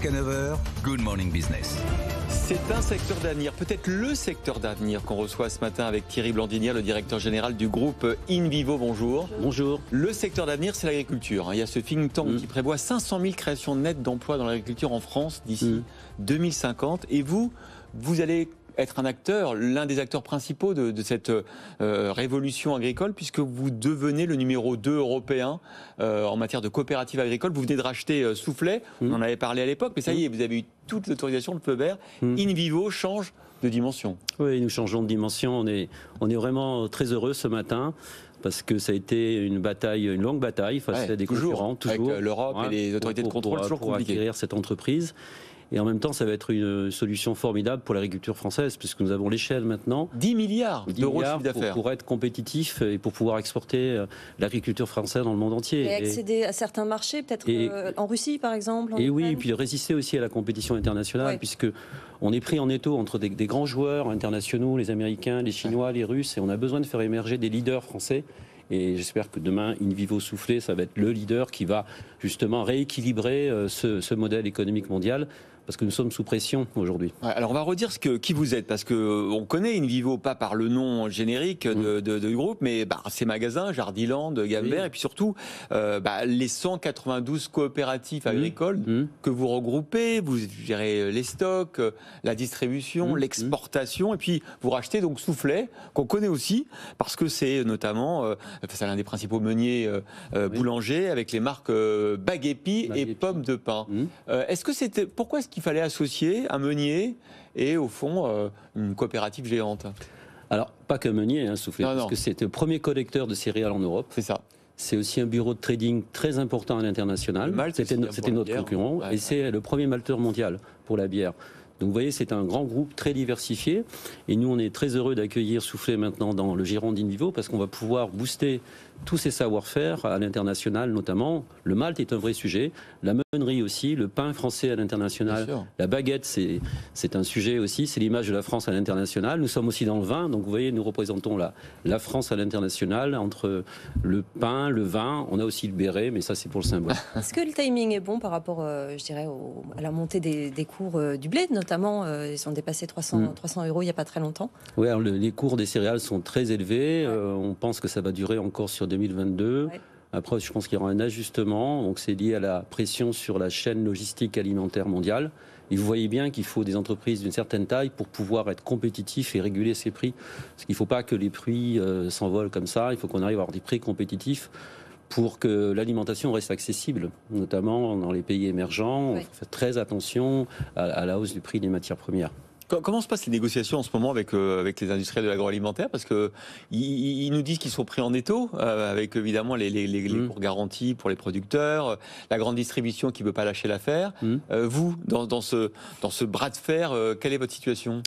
Jusqu'à 9h, Good Morning Business. C'est un secteur d'avenir, peut-être le secteur d'avenir qu'on reçoit ce matin avec Thierry Blandinière, le directeur général du groupe InVivo. Bonjour. Bonjour. Le secteur d'avenir, c'est l'agriculture. Il y a ce think tank qui prévoit 500 000 créations nettes d'emplois dans l'agriculture en France d'ici 2050. Et vous allez être un acteur, l'un des acteurs principaux de cette révolution agricole, puisque vous devenez le numéro 2 européen en matière de coopérative agricole. Vous venez de racheter Soufflet, on en avait parlé à l'époque, mais ça y est, vous avez eu toute l'autorisation, le feu vert. InVivo change de dimension. Oui, nous changeons de dimension. On est vraiment très heureux ce matin. Parce que ça a été une longue bataille face à des concurrents, toujours. Avec l'Europe et les autorités de contrôle, toujours pour compliqué. acquérir cette entreprise. Et en même temps, ça va être une solution formidable pour l'agriculture française, puisque nous avons l'échelle maintenant. 10 milliards d'euros de chiffre d'affaires. Pour être compétitif et pour pouvoir exporter l'agriculture française dans le monde entier. Et accéder à certains marchés, peut-être en Russie par exemple. Et oui, et puis résister aussi à la compétition internationale, puisque on est pris en étau entre des grands joueurs internationaux, les Américains, les Chinois, les Russes, et on a besoin de faire émerger des leaders français. Et j'espère que demain, InVivo Soufflet, ça va être le leader qui va justement rééquilibrer ce modèle économique mondial. Parce que nous sommes sous pression aujourd'hui. Alors on va redire qui vous êtes, parce qu'on connaît InVivo pas par le nom générique du groupe, mais ces magasins, Jardiland, Gambert, et puis surtout les 192 coopératives agricoles que vous regroupez, vous gérez les stocks, la distribution, l'exportation, et puis vous rachetez donc Soufflet, qu'on connaît aussi, parce que c'est notamment c'est l'un des principaux meuniers boulangers, avec les marques Baguepi et Pommes de Pin. Pourquoi est-ce qu'il fallait associer un meunier et au fond une coopérative géante? Alors, pas qu'un meunier, Soufflet, parce que c'est le premier collecteur de céréales en Europe. C'est ça. C'est aussi un bureau de trading très important à l'international. C'était notre concurrent, et c'est le premier malteur mondial pour la bière. Donc vous voyez, c'est un grand groupe très diversifié, et nous on est très heureux d'accueillir Soufflet maintenant dans le giron d'InVivo, parce qu'on va pouvoir booster tous ces savoir-faire à l'international notamment. Le malt est un vrai sujet, la meunerie aussi, le pain français à l'international, la baguette c'est un sujet aussi, c'est l'image de la France à l'international. Nous sommes aussi dans le vin, donc vous voyez, nous représentons la France à l'international, entre le pain, le vin, on a aussi le béret, mais ça c'est pour le symbole. Est-ce que le timing est bon par rapport, je dirais, à la montée des cours du blé, notamment, ils sont dépassés 300 € il n'y a pas très longtemps? Oui, alors les cours des céréales sont très élevés, on pense que ça va durer encore sur 2022. Après, je pense qu'il y aura un ajustement. Donc, c'est lié à la pression sur la chaîne logistique alimentaire mondiale. Et vous voyez bien qu'il faut des entreprises d'une certaine taille pour pouvoir être compétitifs et réguler ces prix. Parce qu'il ne faut pas que les prix s'envolent comme ça. Il faut qu'on arrive à avoir des prix compétitifs pour que l'alimentation reste accessible, notamment dans les pays émergents. On fait très attention à la hausse du prix des matières premières. Comment se passent les négociations en ce moment avec les industriels de l'agroalimentaire? Parce qu'ils nous disent qu'ils sont pris en étau, avec évidemment les cours garantis pour les producteurs, la grande distribution qui ne veut pas lâcher l'affaire. Vous, dans ce bras de fer, quelle est votre situation?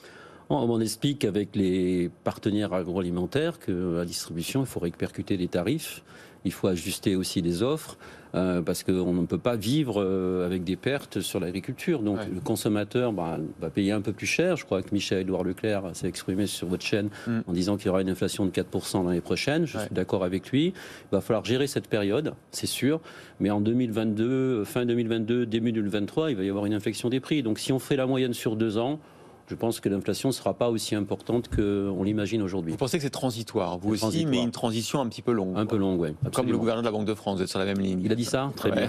On explique avec les partenaires agroalimentaires que la distribution, il faut répercuter les tarifs, il faut ajuster aussi les offres, parce qu'on ne peut pas vivre avec des pertes sur l'agriculture. Donc le consommateur va payer un peu plus cher. Je crois que Michel-Édouard Leclerc s'est exprimé sur votre chaîne en disant qu'il y aura une inflation de 4% l'année prochaine. Je suis d'accord avec lui. Il va falloir gérer cette période, c'est sûr. Mais en 2022, fin 2022, début 2023, il va y avoir une inflexion des prix. Donc si on fait la moyenne sur 2 ans, je pense que l'inflation ne sera pas aussi importante qu'on l'imagine aujourd'hui. Vous pensez que c'est transitoire, vous aussi, mais une transition un petit peu longue? Un peu longue, oui. Comme le gouverneur de la Banque de France, vous êtes sur la même ligne. Il a dit ça? Très bien.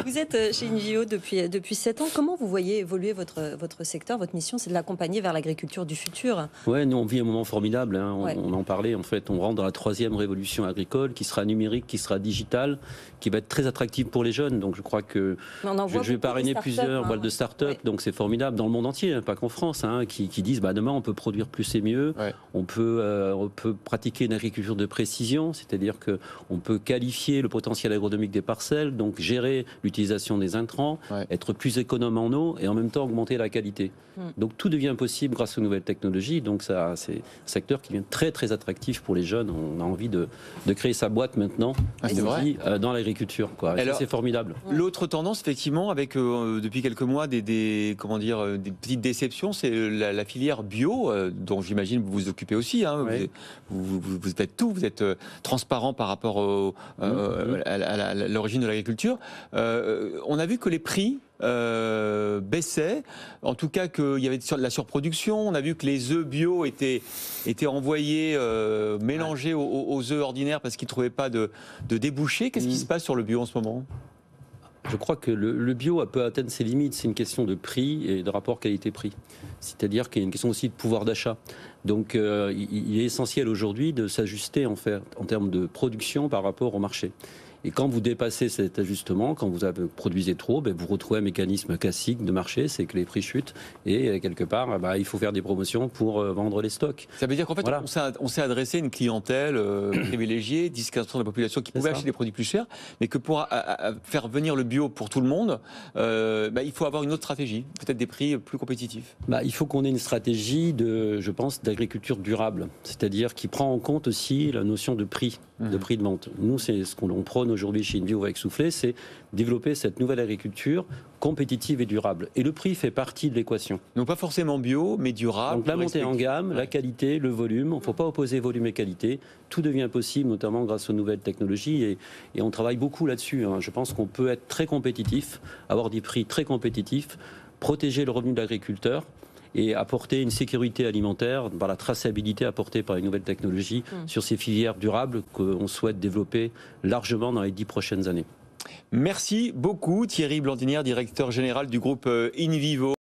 Vous êtes chez InVivo depuis 7 ans. Comment vous voyez évoluer votre secteur? Votre mission, c'est de l'accompagner vers l'agriculture du futur. Oui, nous on vit un moment formidable. On en parlait, en fait. On rentre dans la 3e révolution agricole, qui sera numérique, qui sera digitale, qui va être très attractive pour les jeunes. Donc je crois que je vais parrainer plusieurs boîtes de start-up. Donc c'est formidable dans le monde entier, pas qu'en France, qui disent demain on peut produire plus et mieux, on peut pratiquer une agriculture de précision, c'est-à-dire qu'on peut qualifier le potentiel agronomique des parcelles, donc gérer l'utilisation des intrants, être plus économe en eau et en même temps augmenter la qualité. Donc tout devient possible grâce aux nouvelles technologies, donc ça, c'est un secteur qui devient très très attractif pour les jeunes. On a envie de créer sa boîte maintenant dans l'agriculture. C'est formidable. L'autre tendance, effectivement, avec depuis quelques mois des petites déceptions, c'est la filière bio, dont j'imagine vous vous occupez aussi. Vous faites tout, vous êtes transparent par rapport à l'origine de l'agriculture. On a vu que les prix baissait, en tout cas qu'il y avait de la surproduction. On a vu que les œufs bio étaient envoyés, mélangés aux œufs ordinaires parce qu'ils ne trouvaient pas de débouchés. Qu'est-ce qui se passe sur le bio en ce moment ? Je crois que le bio peut atteindre ses limites. C'est une question de prix et de rapport qualité-prix. C'est-à-dire qu'il y a une question aussi de pouvoir d'achat. Donc il est essentiel aujourd'hui de s'ajuster en termes de production par rapport au marché. Et quand vous dépassez cet ajustement, quand vous produisez trop, vous retrouvez un mécanisme classique de marché, c'est que les prix chutent et quelque part, il faut faire des promotions pour vendre les stocks. Ça veut dire qu'en fait, voilà. on s'est adressé à une clientèle privilégiée, 10-15% de la population qui pouvait acheter des produits plus chers, mais que pour faire venir le bio pour tout le monde, il faut avoir une autre stratégie, peut-être des prix plus compétitifs. Il faut qu'on ait une stratégie je pense, d'agriculture durable, c'est-à-dire qui prend en compte aussi la notion de prix, de prix de vente. Nous, c'est ce qu'on prône aujourd'hui chez InVivo avec Soufflé, c'est développer cette nouvelle agriculture compétitive et durable. Et le prix fait partie de l'équation. Donc pas forcément bio, mais durable. Donc la montée en gamme, la qualité, le volume. Il ne faut pas opposer volume et qualité. Tout devient possible, notamment grâce aux nouvelles technologies. Et on travaille beaucoup là-dessus. Je pense qu'on peut être très compétitif, avoir des prix très compétitifs, protéger le revenu de l'agriculteur et apporter une sécurité alimentaire par la traçabilité apportée par les nouvelles technologies sur ces filières durables qu'on souhaite développer largement dans les 10 prochaines années. Merci beaucoup Thierry Blandinière, directeur général du groupe InVivo.